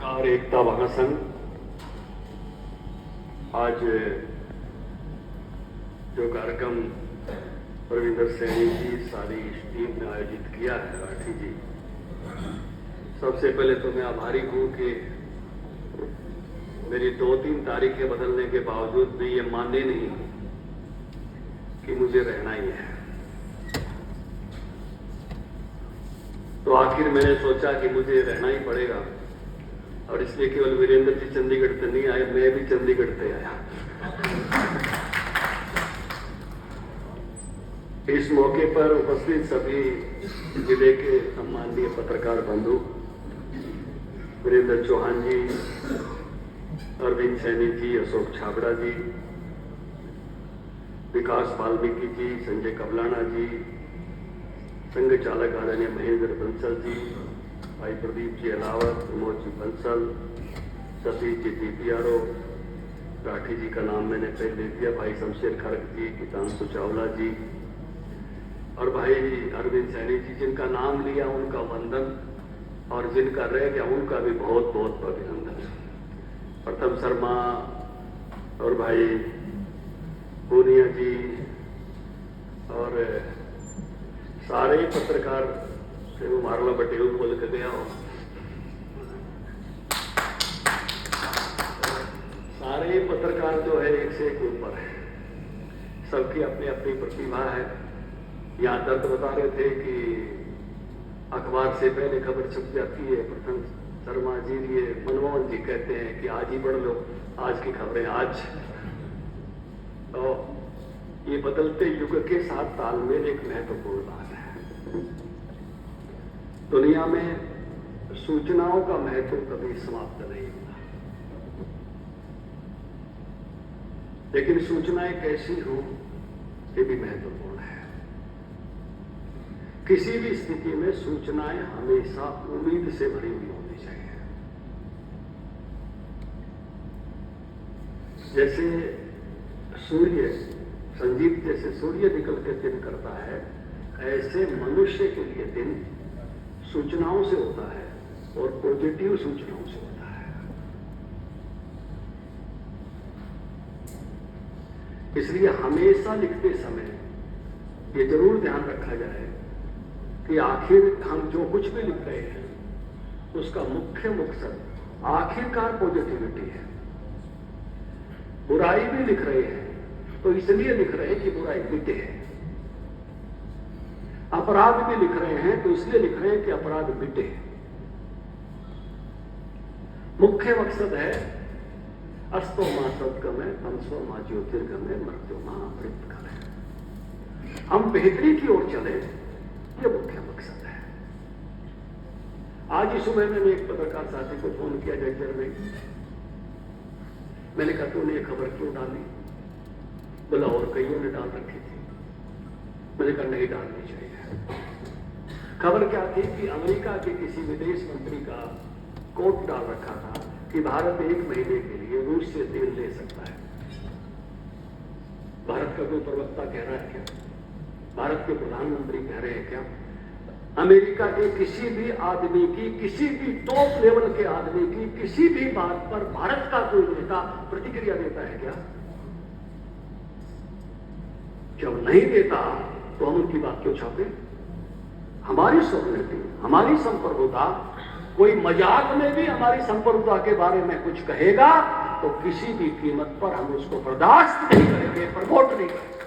पत्रकार एकता महासंघ आज जो कार्यक्रम परविंदर सैनी जी सारी टीम ने आयोजित किया है, राठी जी, सबसे पहले तो मैं आभारी हूं कि मेरी 2-3 तारीखें बदलने के बावजूद भी ये मानने नहीं कि मुझे रहना ही है। तो आखिर मैंने सोचा कि मुझे रहना ही पड़ेगा, और इसलिए केवल वीरेंद्र जी चंडीगढ़ से नहीं आए, मैं भी चंडीगढ़ से आया। इस मौके पर उपस्थित सभी जिले के सम्माननीय पत्रकार बंधु, वीरेंद्र चौहान जी, अरविंद सैनी जी, अशोक छाबड़ा जी, विकास वाल्मीकि जी, संजय कबलाना जी, संघ चालक आदरणीय महेंद्र बंसल जी, भाई प्रदीप जी अलावत, प्रमोद जी बंसल, सतीश जी DPRO, राठी जी का नाम मैंने पहले ले दिया, भाई शमशेर खड़ग जी, गीतांशु चावला जी, और भाई अरविंद सैनी जी, जिनका नाम लिया उनका वंदन, और जिनका रह गया उनका भी बहुत बहुत अभिनंदन। प्रथम शर्मा और भाई पूनिया जी और सारे पत्रकार से वो मारला पटेल बोल के गया हो, सारे पत्रकार जो है एक से एक ऊपर है, सबकी अपनी अपनी प्रतिभा है। यहाँ दर्द बता रहे थे कि अखबार से पहले खबर छप जाती है, प्रथम शर्मा जी ये मनमोहन जी कहते हैं कि आज ही पढ़ लो आज की खबरें आज। तो ये बदलते युग के साथ तालमेल एक महत्वपूर्ण बात है। दुनिया में सूचनाओं का महत्व कभी समाप्त नहीं होता, लेकिन सूचनाएं कैसी हो ये भी महत्वपूर्ण है। किसी भी स्थिति में सूचनाएं हमेशा उम्मीद से भरी हुई होनी चाहिए। जैसे सूर्य, संजीव जैसे सूर्य निकल के दिन करता है, ऐसे मनुष्य के लिए दिन सूचनाओं से होता है, और पॉजिटिव सूचनाओं से होता है। इसलिए हमेशा लिखते समय ये जरूर ध्यान रखा जाए कि आखिर हम जो कुछ भी लिख रहे हैं उसका मुख्य मकसद आखिरकार पॉजिटिविटी है। बुराई भी लिख रहे हैं तो इसलिए लिख रहे हैं कि बुराई मिटे है, अपराध भी लिख रहे हैं तो इसलिए लिख रहे हैं कि अपराध मिटे। मुख्य मकसद है अस्तो मां सद्गमय, तमसो मां ज्योतिर्गमय, मृत्यु मां अमृतगमय। हम बेहतरी की ओर चले, ये मुख्य मकसद है। आज ही सुबह मैंने एक पत्रकार साथी को फोन किया जगजर में, मैंने कहा तूने ये खबर क्यों डाली? बोला और कईयों ने डाल रखी थी। मैंने कहा नहीं डालनी चाहिए। खबर क्या थी कि अमेरिका के किसी विदेश मंत्री का कोट डाल रखा था कि भारत 1 महीने के लिए रूस से तेल ले सकता है। भारत का कोई प्रवक्ता कह रहा है क्या? भारत के प्रधानमंत्री कह रहे हैं क्या? अमेरिका के किसी भी आदमी की, किसी भी टॉप लेवल के आदमी की किसी भी बात पर भारत का कोई नेता प्रतिक्रिया देता है क्या? जब नहीं देता तो हम उनकी बात क्यों छापे? हमारी सॉवरेनिटी, हमारी संप्रभुता, कोई मजाक में भी हमारी संप्रभुता के बारे में कुछ कहेगा तो किसी भी कीमत पर हम उसको बर्दाश्त नहीं करेंगे, प्रमोट नहीं करेंगे।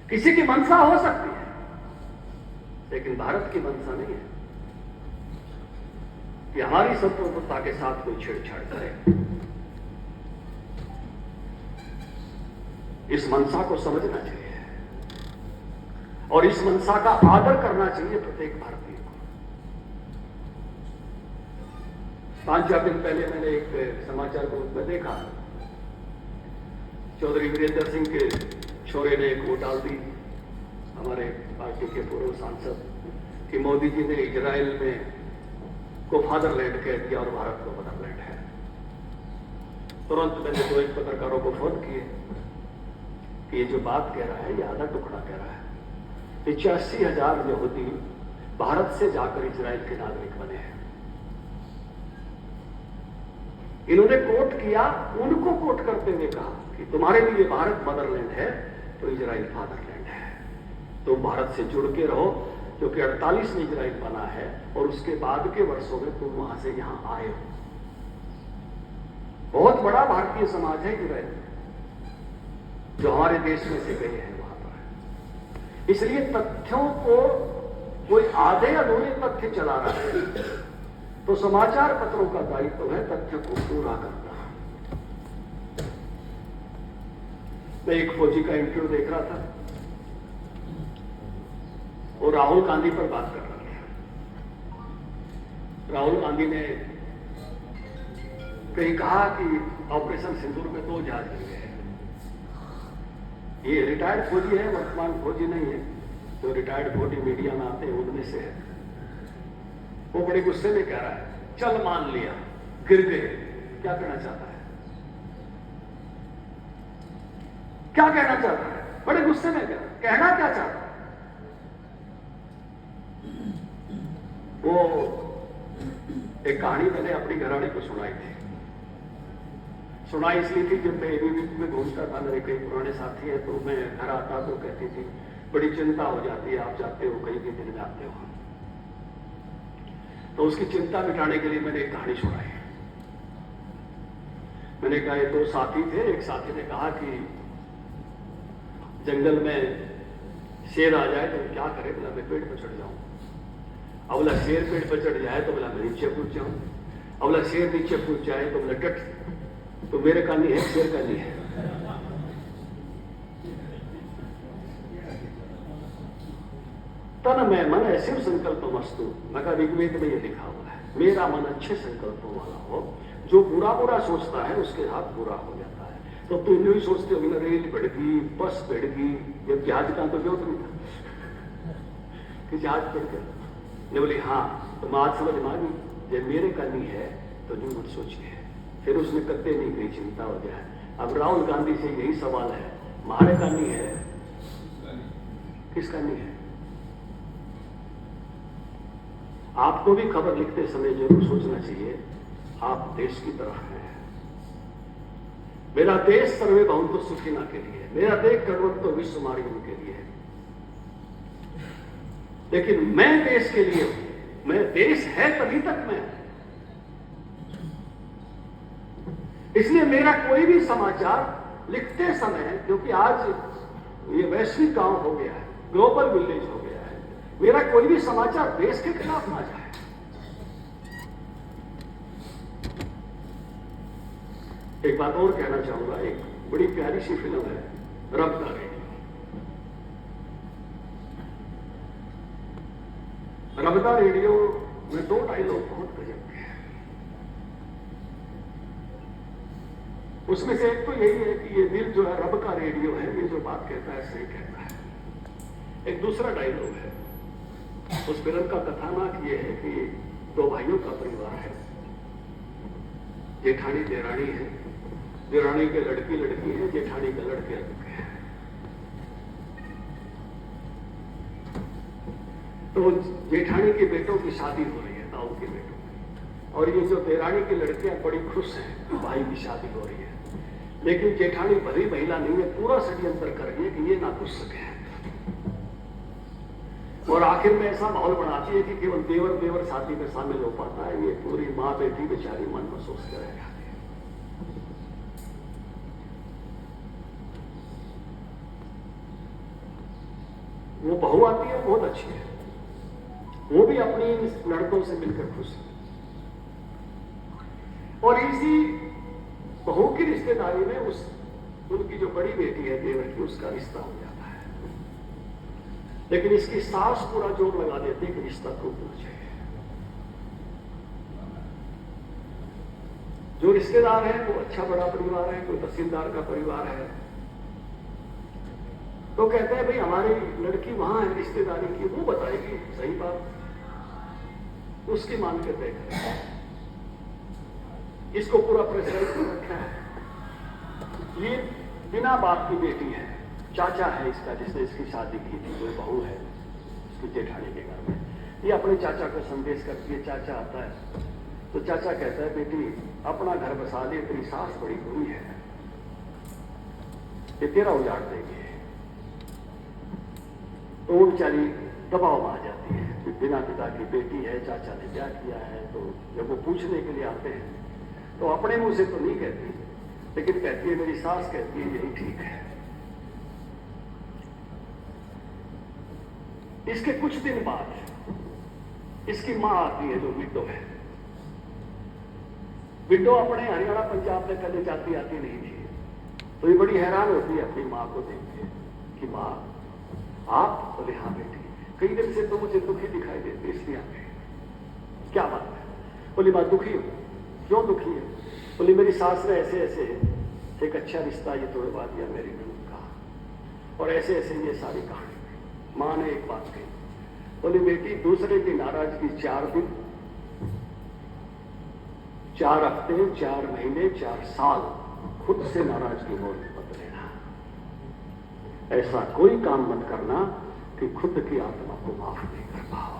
किसी की मंशा हो सकती है, लेकिन भारत की मंशा नहीं है कि हमारी संप्रभुता के साथ कोई छेड़छाड़ करे। इस मंशा को समझना चाहिए और इस मंशा का आदर करना चाहिए प्रत्येक भारतीय को। 5-4 दिन पहले मैंने एक समाचार को में देखा, चौधरी वीरेंद्र सिंह के छोरे ने एक वोट डाल दी, हमारे पार्टी के पूर्व सांसद, कि मोदी जी ने इजराइल में को फादरलैंड कह दिया और भारत को मदरलैंड है। तुरंत मैंने 2 पत्रकारों को फोन किए कि ये जो बात कह रहा है ये आधा टुकड़ा कह रहा है। 85,000 यहूदी भारत से जाकर इजराइल के नागरिक बने हैं। इन्होंने कोट किया, उनको कोट करते हुए कहा कि तुम्हारे लिए भारत मदरलैंड है तो इजराइल फादरलैंड है। तुम भारत से जुड़ के रहो, क्योंकि 48 में इजराइल बना है और उसके बाद के वर्षों में तुम वहां से यहां आए हो। बहुत बड़ा भारतीय समाज है इजराइल, जो हमारे देश में से गए हैं वहां पर। इसलिए तथ्यों को कोई आधे अधूरे तथ्य चला रहा है तो समाचार पत्रों का दायित्व है तथ्य को पूरा करना। मैं एक फौजी का इंटरव्यू देख रहा था और राहुल गांधी पर बात कर रहा था। राहुल गांधी ने कहीं कहा कि ऑपरेशन सिंदूर में 2 जहाज गिर गए हैं। ये रिटायर्ड फौजी है, वर्तमान फौजी नहीं है। जो रिटायर्ड फौजी मीडिया में आते हैं उनमें से है। वो बड़े गुस्से में कह रहा है, चल मान लिया गिर गए। क्या कहना चाहता है? क्या कहना चाहता है? बड़े गुस्से में कहना क्या चाहता है? वो एक कहानी मैंने अपनी घरवाली को सुनाई थी। सुनाई इसलिए थी जब मैं एबीवीपी में घूमता था, मेरे कई पुराने साथी हैं, तो मैं घर आता तो कहती थी बड़ी चिंता हो जाती है, आप जाते हो कहीं भी दिन में आते हो। तो उसकी चिंता मिटाने के लिए मैंने एक कहानी सुनाई। मैंने कहा, ये 2 साथी थे। एक साथी ने कहा कि जंगल में शेर आ जाए तो क्या करे? बोला मैं पेड़ पर चढ़ जाऊं। अब बोला शेर पेड़ पर चढ़ जाए तो बोला मैं नीचे कूद जाऊं। अब बोला शेर नीचे कूद जाए तो बोला डट, तो मेरे का नहीं है, शेर का नहीं है। तन में मन है शिव संकल्प मस्तु। मगर ऋग्वेद में यह लिखा हुआ है, मेरा मन अच्छे संकल्पों वाला हो। जो बुरा बुरा सोचता है उसके साथ बुरा हो जाता है। तो तुम भी सोचते हो कि रेल बढ़ गई, बस बढ़ गई, जब जहाज का तो जो नहीं था कि जहाज बढ़ गया। ने बोली हाँ, तो मैं आज समझ मांगी जब मेरे करनी है तो जो मत सोचिए। फिर उसने कत्ते नहीं गई, चिंता हो जाए। अब राहुल गांधी से यही सवाल है, हमारे करनी है, किस करनी है? आपको भी खबर लिखते समय जरूर सोचना चाहिए, आप देश की तरफ हैं। मेरा देश सर्वे भवन्तु सुखिनः के लिए, मेरा देश गणवंतो विश्व मार्गम के लिए, लेकिन मैं देश के लिए हूं। मैं देश है तभी तक मैं। इसलिए मेरा कोई भी समाचार लिखते समय, क्योंकि आज ये वैश्विक गांव हो गया है, ग्लोबल विलेज हो गया है, मेरा कोई भी समाचार देश के खिलाफ ना जाए। एक बात और कहना चाहूंगा, एक बड़ी प्यारी सी फिल्म है रब का रेडियो। रब का रेडियो में 2 डायलॉग बहुत गजब के हैं। उसमें से एक तो यही है कि ये दिल जो है रब का रेडियो है, ये जो बात कहता है सही कहता है। एक दूसरा डायलॉग है उस फिल्म का, कथानक ये है कि 2 भाइयों का परिवार है, जेठानी देरानी है, देरानी के लड़की है, जेठानी के लड़के है। तो जेठानी के बेटों की शादी हो रही है, ताऊ के बेटों की, और ये जो देरानी की लड़कियां बड़ी खुश हैं भाई की शादी हो रही है। लेकिन जेठानी भली महिला नहीं है, पूरा षड्यंत्र कर रही है कि ये ना खुश सके, और आखिर में ऐसा माहौल बनाती है कि केवल देवर शादी में शामिल हो पाता है। ये पूरी माँ बेटी बेचारी मन में सोच कर रह जाती है। वो बहू आती है, बहुत अच्छी है, वो भी अपनी लड़कों से मिलकर खुश है, और इसी बहू की रिश्तेदारी में उनकी जो बड़ी बेटी है देवर की, उसका रिश्ता हो जाता है। लेकिन इसकी सास पूरा जोर लगा देती है कि रिश्ता टूटना चाहिए। जो रिश्तेदार है वो अच्छा बड़ा परिवार है, कोई तहसीलदार का परिवार है, तो कहते हैं भाई हमारी लड़की वहां है रिश्तेदारी की, वो बताएगी सही बात, उसकी मान के तय करें। इसको पूरा प्रेशराइज कर रखा है। ये बिना बाप की बेटी है, चाचा है इसका, जिसने इसकी शादी की थी, जो बहू है उसकी जेठानी के घर में। ये अपने चाचा को संदेश करती है। चाचा आता है तो चाचा कहता है, बेटी अपना घर बसा ले, तेरी सास बड़ी बुरी है, ये तेरा उजाड़ देंगे। तो वो बेचारी दबाव में आ जाती है कि बिना पिता की बेटी है, चाचा ने क्या किया है। तो जब वो पूछने के लिए आते हैं तो अपने मुंह से तो नहीं कहती, लेकिन कहती है, मेरी सास कहती है यही ठीक है। इसके कुछ दिन बाद इसकी मां आती है जो विडो है। विडो अपने हरियाणा पंजाब में पहले जाती आती नहीं थी, तो ये बड़ी हैरान होती है अपनी मां को देख के कि मां आप? बोले हाँ बेटी, कई दिन से तो मुझे दुखी दिखाई देते, इसलिए आते। क्या बात है? बोली मां दुखी हो। क्यों दुखी है? बोली मेरी सास ने ऐसे ऐसे एक अच्छा रिश्ता ये तोड़वा दिया मेरी ननद का, और ऐसे ऐसे ये सारी कहानी। मां ने एक बात कही, बोली बेटी दूसरे की नाराजगी 4 दिन, 4 हफ्ते, 4 महीने, 4 साल खुद से नाराजगी मोल मत लेना। ऐसा कोई काम मत करना कि खुद की आत्मा को माफ नहीं कर पाओ।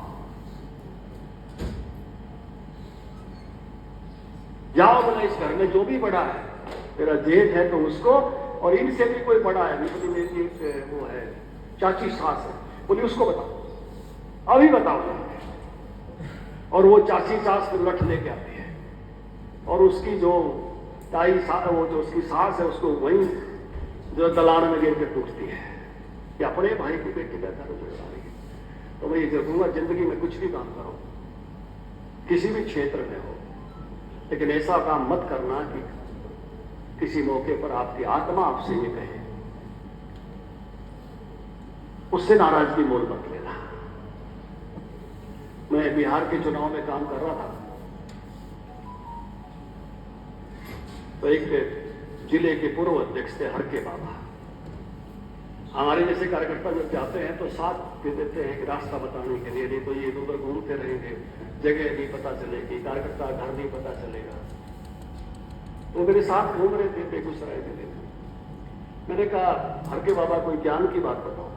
जाओ बोला इस घर में जो भी बड़ा है, तेरा जेठ है तो उसको, और इनसे भी कोई बड़ा है, बोली मेरी एक वो है चाची सास है, बोली उसको बताओ, अभी बताओ। और वो चाची सास फिर लठ लेके आती है, और उसकी जो ताई वो जो उसकी सास है उसको वहीं जो दलान में गिर के पूछती है कि अपने भाई की बेटी का घर उजड़ा रही है। तो मैं ये कहूंगा, जिंदगी में कुछ भी काम करो, किसी भी क्षेत्र में हो, लेकिन ऐसा काम मत करना कि किसी मौके पर आपकी आत्मा आपसे ये कहे, उससे नाराजगी मोल मत लेना। मैं बिहार के चुनाव में काम कर रहा था, तो एक जिले के पूर्व अध्यक्ष थे हरके बाबा। हमारे जैसे कार्यकर्ता जब जाते हैं तो साथ दे देते हैं कि रास्ता बताने के लिए, नहीं तो ये इधर घूमते रहेंगे, जगह नहीं पता चलेगी, कार्यकर्ता घर नहीं पता चलेगा। तो मेरे साथ घूम रहे थे बेगूसराय जिले में। मैंने कहा हरके बाबा कोई ज्ञान की बात बताओ।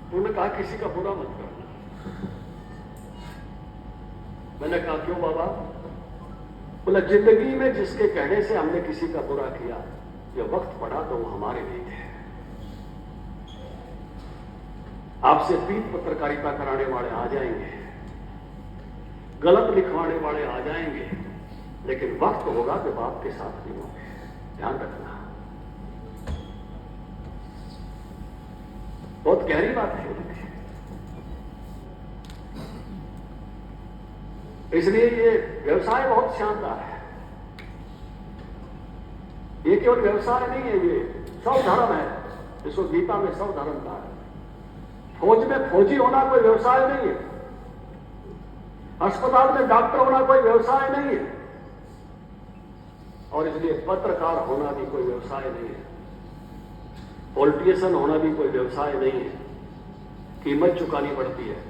उन्होंने कहा किसी का बुरा मत करना। मैंने कहा क्यों बाबा? बोला जिंदगी में जिसके कहने से हमने किसी का बुरा किया, जब वक्त पड़ा तो वो हमारे नहीं थे। आपसे पीठ पत्रकारिता कराने वाले आ जाएंगे, गलत लिखवाने वाले आ जाएंगे, लेकिन वक्त होगा जब आपके साथ नहीं होंगे। ध्यान रखना, बहुत गहरी बात है। इसलिए ये व्यवसाय बहुत शानदार है। ये केवल व्यवसाय नहीं है, ये सब धर्म है। इसको गीता में सब धर्म कहा है। फौज में फौजी होना कोई व्यवसाय नहीं है, अस्पताल में डॉक्टर होना कोई व्यवसाय नहीं है, और इसलिए पत्रकार होना भी कोई व्यवसाय नहीं है, पॉलिटिशियन होना भी कोई व्यवसाय नहीं है। कीमत चुकानी पड़ती है,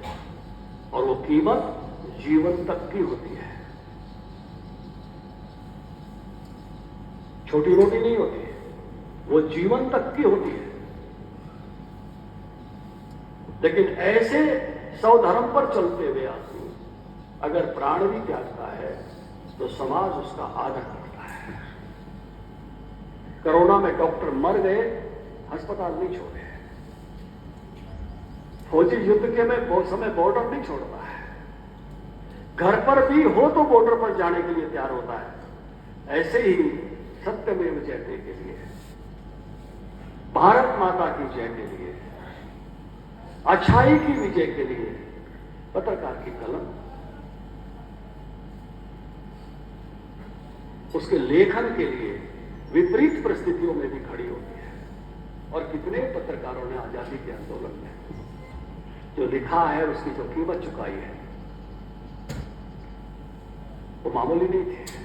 और वो कीमत जीवन तक की होती है, छोटी मोटी नहीं होती है, वो जीवन तक की होती है। लेकिन ऐसे स्वधर्म पर चलते हुए आदमी अगर प्राण भी त्यागता है तो समाज उसका आदर करता है। कोरोना में डॉक्टर मर गए, अस्पताल नहीं छोड़े। फौजी युद्ध के में बहुत समय बॉर्डर नहीं छोड़ता है, घर पर भी हो तो बॉर्डर पर जाने के लिए तैयार होता है। ऐसे ही सत्यमेव जयते के लिए, भारत माता की जय के लिए, अच्छाई की विजय के लिए पत्रकार की कलम उसके लेखन के लिए विपरीत परिस्थितियों में भी खड़ी होती है। और कितने पत्रकारों ने आजादी के आंदोलन में जो लिखा है, उसकी जो कीमत चुकाई है, वो मामूली नहीं थी।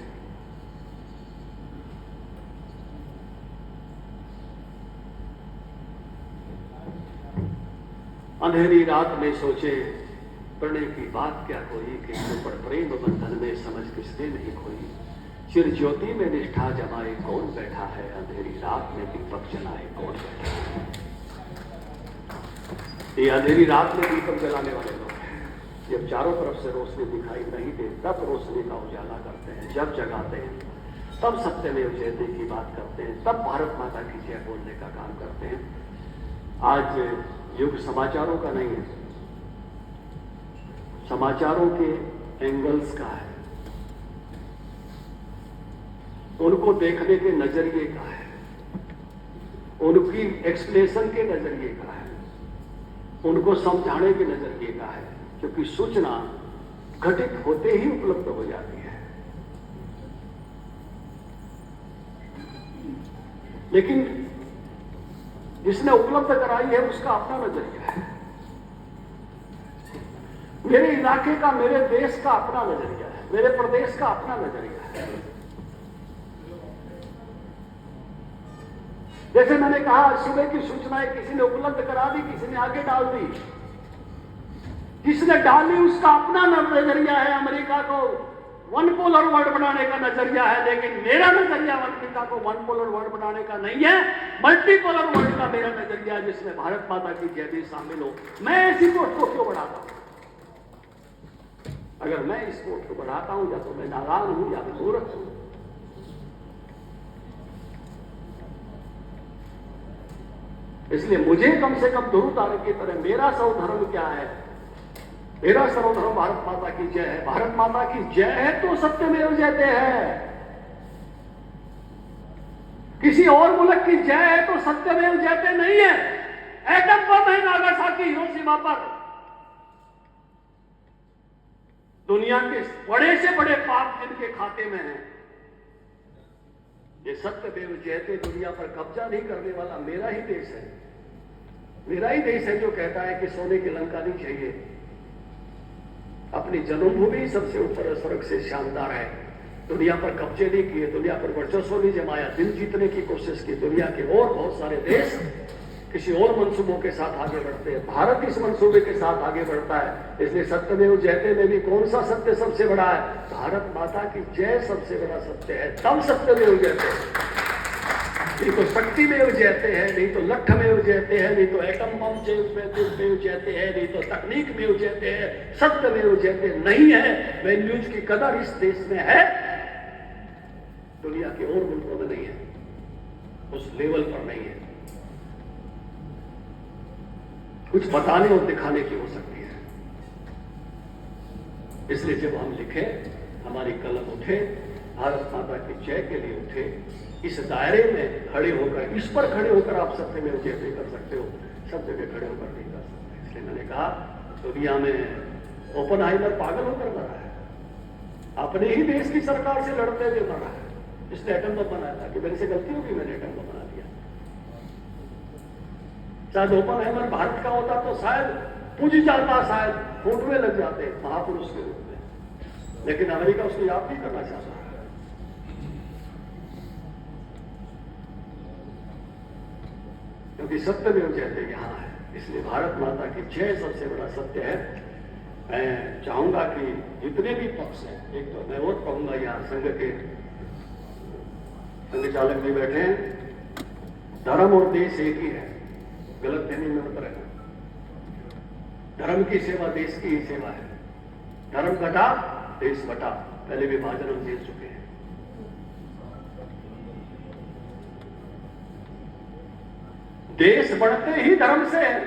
अंधेरी रात में सोचे प्रणय की बात क्या कोई, कि पर प्रेम बंधन में समझ किसने नहीं खोई। चिर ज्योति में निष्ठा जमाए कौन बैठा है, अंधेरी रात में दीपक जलाए कौन बैठा है। ये अंधेरी रात में दीपक जलाने वाले लोग हैं। जब चारों तरफ से रोशनी दिखाई नहीं दे तब रोशनी का उजाला करते हैं, जब जगाते हैं तब सत्यमेव जयते की बात करते हैं, तब भारत माता की जय बोलने का काम करते हैं। आज युग समाचारों का नहीं है, समाचारों के एंगल्स का है, उनको देखने के नजरिए का है, उनकी एक्सप्लेनेशन के नजरिए का है, उनको समझाने के नजरिए का है, क्योंकि सूचना घटित होते ही उपलब्ध हो जाती है। लेकिन जिसने उपलब्ध कराई है उसका अपना नजरिया है, मेरे इलाके का, मेरे देश का अपना नजरिया है, मेरे प्रदेश का अपना नजरिया है। जैसे मैंने कहा, सुबह की सूचनाएं किसी ने उपलब्ध करा दी, किसी ने आगे डाल दी, जिसने डाली उसका अपना नजरिया है। अमेरिका को वन पोलर वर्ल्ड बनाने का नजरिया है, लेकिन मेरा नजरिया अमेरिका को वन पोलर वर्ल्ड बनाने का नहीं है, मल्टीपोलर वर्ल्ड का मेरा नजरिया, जिसमें भारत माता की जय भी शामिल हो। मैं इसी वोट को क्यों बढ़ाता हूं? अगर मैं इस वोट को बढ़ाता हूं, या तो मैं नादान हूं या मैं मूर्ख हूं। इसलिए मुझे कम से कम ध्रुव तारक की तरह मेरा सर्वधर्म क्या है? मेरा सर्वधर्म भारत माता की जय है। भारत माता की जय है तो सत्यमेव जयते है। किसी और मुल्क की जय है तो सत्यमेव जयते नहीं है। एटम बम है नागासाकी, हिरोशिमा पर। दुनिया के बड़े से बड़े पाप जिनके खाते में है, ये सत्यमेव जयते दुनिया पर कब्जा नहीं करने वाला मेरा ही देश है। मेरा ही देश है जो कहता है कि सोने की लंका नहीं चाहिए। अपनी जन्मभूमि सबसे ऊपर स्वर्ग से शानदार है। दुनिया पर कब्जे नहीं किए, दुनिया पर वर्चस्व नहीं जमाया, दिल जीतने की कोशिश की। दुनिया के और बहुत सारे देश किसी और मंसूबों के साथ आगे बढ़ते हैं, भारत इस मंसूबे के साथ आगे बढ़ता है। इसलिए सत्यमेव जयते में भी कौन सा सत्य सबसे बड़ा है? भारत माता की जय सबसे बड़ा सत्य है, तब सत्यमेव जयते। नहीं तो शक्ति में जयते हैं, नहीं तो लठ में जयते हैं, नहीं तो एटम बम में जयते हैं, नहीं तो तकनीक में जयते हैं, सत्य में जयते नहीं है। वैल्यूज की कदर इस देश में है, दुनिया के और मुल्कों में नहीं है, उस लेवल पर नहीं है। कुछ बताने और दिखाने की हो सकती है। इसलिए जब हम लिखे, हमारी कलम उठे, भारत माता की जय के लिए उठे, इस दायरे में खड़े होकर, इस पर खड़े होकर आप सत्यमेव जयते कर सकते हो, सब जगह खड़े होकर नहीं कर सकते। इसलिए मैंने कहा, दुनिया में ओपनहाइमर पागल होकर मरा है, अपने ही देश की सरकार से लड़ते हुए मरा है। इसने एटम बम बनाया था कि मेरे से गलती होगी, मैंने एटम बम बना दिया। शायद ओपनहाइमर भारत का होता तो शायद पूज जाता, शायद फोटो में लग जाते महापुरुष के रूप में, लेकिन अमेरिका उसको याद नहीं करना चाहता। क्योंकि सत्यमेव जयते यहां है, इसलिए भारत माता की जय सबसे बड़ा सत्य है। मैं चाहूंगा कि जितने भी पक्ष हैं, एक तो मैं और कहूंगा, यहां संघ के संघ चालक भी बैठे हैं, धर्म और देश एक ही है, गलत फहमी में मत रहना। धर्म की सेवा देश की ही सेवा है। धर्म घटा, देश बटा, पहले विभाजन हम देख चुके हैं। देश बढ़ते ही धर्म से है।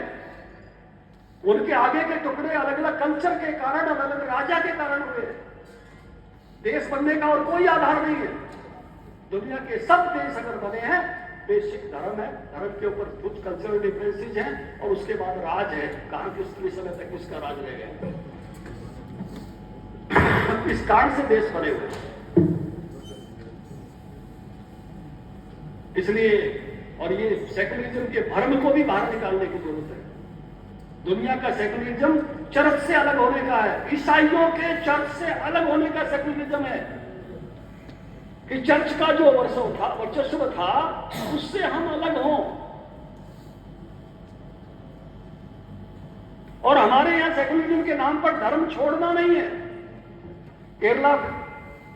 उनके आगे के टुकड़े अलग अलग कल्चर के कारण, अलग अलग राजा के कारण हुए। देश बनने का और कोई आधार नहीं है। दुनिया के सब देश अगर बने हैं, बेसिक धर्म है, धर्म के ऊपर कुछ कल्चरल डिफरेंसेज हैं, और उसके बाद राज है। कहां किस समय तक किसका राज रह गया, इस कारण से देश बने हुए। इसलिए, और ये सेकुलरिज्म के भ्रम को भी बाहर निकालने की जरूरत है। दुनिया का सेकुलरिज्म चर्च से अलग होने का है, ईसाइयों के चर्च से अलग होने का सेकुलरिज्म है, कि चर्च का जो वर्चस्व था उससे हम अलग हों। और हमारे यहां सेकुलरिज्म के नाम पर धर्म छोड़ना नहीं है। केरला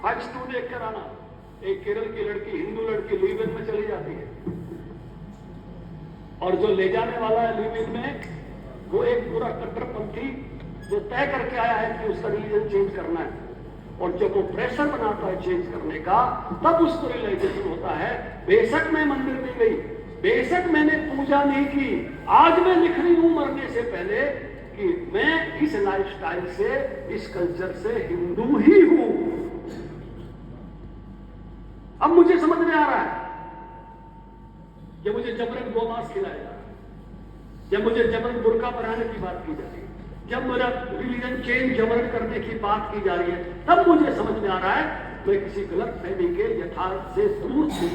हाइट्स 2 देख कर आना, एक केरल की लड़की, हिंदू लड़की लिव इन में चली जाती है, और जो ले जाने वाला है लिव इन में वो एक पूरा कट्टरपंथी जो तय करके आया है कि उसका रिलीजन चेंज करना है, और जब वो प्रेशर बनाता है चेंज करने का, तब उसको रियलाइजेशन होता है बेशक मैं मंदिर में गई, बेशक मैंने पूजा नहीं की, आज मैं लिख रही हूं मरने से पहले कि मैं इस लाइफस्टाइल से, इस कल्चर से हिंदू ही हूं। अब मुझे समझ में आ रहा है, जब मुझे जबरन गोमांस खिलाया जा रहा है, जब मुझे जबरन बुर्का पहनाने की बात की जा रही है, जब मेरा रिलीजन चेंज जबरन करने की बात की जा रही है, तब मुझे समझ में आ रहा है मैं किसी गलत फहमी के यथार्थ से दूर थी,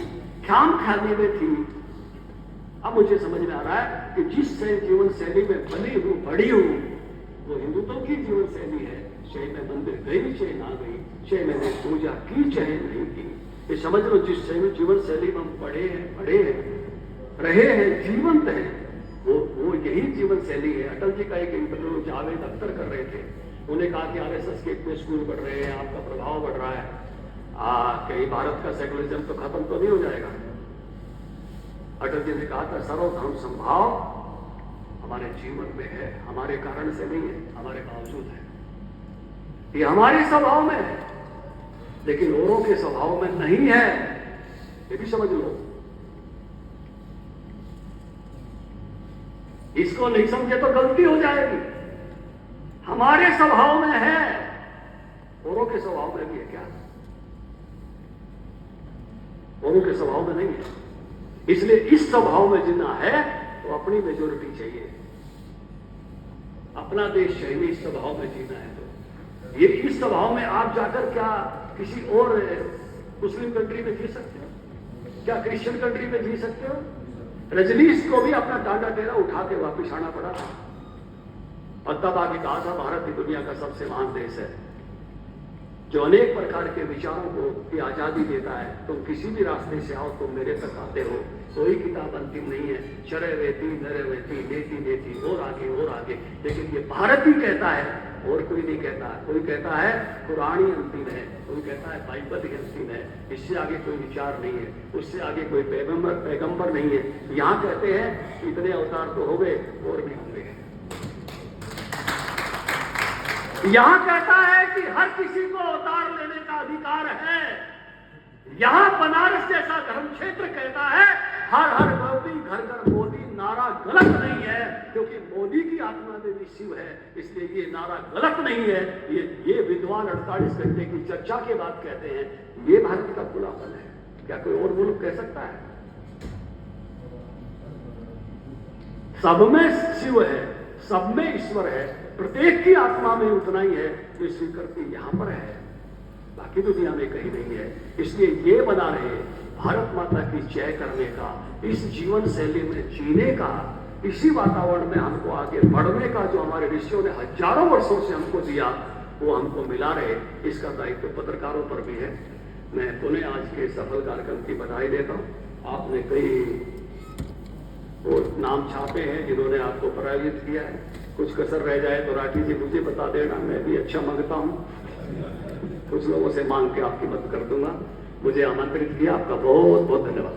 खाम खाने में थी। अब मुझे समझ में आ रहा है कि जिस जीवन शैली में बनी हूं, बड़ी हूं, वो हिंदुत्व की जीवन शैली है। चाहे मैं मंदिर गई, चाहे ना गई, चाहे मैंने पूजा की, चाहे नहीं की, ये समझ लो जिस जीवन शैली में हम पढ़े हैं, रहे हैं, जीवंत हैं, वो यही जीवन शैली है। अटल जी का एक इंटरव्यू जावेद अख्तर कर रहे थे, उन्हें कहा कि आरएसएस के इतने स्कूल बढ़ रहे हैं, आपका प्रभाव बढ़ रहा है, कहीं भारत का सेकुलरिज्म तो खत्म तो नहीं हो जाएगा। अटल जी ने कहा था सर्वधर्म संभाव हमारे जीवन में है, हमारे कारण से नहीं है, हमारे बावजूद है, ये हमारे स्वभाव में है, लेकिन औरों के स्वभाव में नहीं है, ये भी समझ लो। इसको नहीं समझे तो गलती हो जाएगी। हमारे स्वभाव में है, औरों के स्वभाव में भी है क्या? औरों के स्वभाव में नहीं है। इसलिए इस स्वभाव में जीना है तो अपनी मेजोरिटी चाहिए, अपना देश चाहिए। इस स्वभाव में जीना है तो ये इस स्वभाव में आप जाकर क्या किसी और मुस्लिम कंट्री में जी सकते हो? क्या क्रिश्चियन कंट्री में जी सकते हो? रजनीश को भी अपना टांगा टेरा उठा के वापिस आना पड़ा था, और तब आगे कहा था भारत ही दुनिया का सबसे महान देश है, जो अनेक प्रकार के विचारों को की आजादी देता है। तुम किसी भी रास्ते से आओ, तुम मेरे तक आते हो, कोई किताब अंतिम नहीं है, चरे वेती नरे वेती नेति नेति, और आगे, लेकिन ये भारत ही कहता है, और कोई नहीं कहता। कोई कहता है कुरान ही अंतिम है, कोई कहता है बाइबल ही अंतिम है, इससे आगे कोई विचार नहीं है, उससे आगे कोई पैगंबर नहीं है। यहाँ कहते हैं इतने अवतार तो हो गए, और भी होंगे। यहां कहता है कि हर किसी को अवतार लेने का अधिकार है। यहां बनारस जैसा धर्म क्षेत्र कहता है हर हर मोदी, घर घर मोदी नारा गलत नहीं है, क्योंकि मोदी की आत्मा में भी शिव है, इसलिए ये नारा गलत नहीं है। ये विद्वान 48 घंटे की चर्चा के बाद कहते हैं, ये भारत का खुलापन है। क्या कोई और मुल्क कह सकता है? सब में शिव है, सब में ईश्वर है, प्रत्येक की आत्मा में उतना ही है, जो स्वीकृति यहां पर है, बाकी दुनिया में कहीं नहीं है। इसलिए ये बना रहे भारत माता की जय करने का, इस जीवन शैली में जीने का, इसी वातावरण में हमको आगे बढ़ने का जो हमारे ऋषियों ने हजारों वर्षों से हमको दिया, वो हमको मिला रहे। इसका दायित्व पत्रकारों पर भी है। मैं पुनः आज के सफल कार्यक्रम की बधाई देता हूं। आपने कई वो नाम छापे हैं जिन्होंने आपको पराजित किया है। कुछ कसर रह जाए तो राठी जी मुझे बता देना, मैं भी अच्छा मांगता हूं। कुछ लोगों से मांग के आपकी मदद कर दूंगा। मुझे आमंत्रित किया, आपका बहुत बहुत धन्यवाद।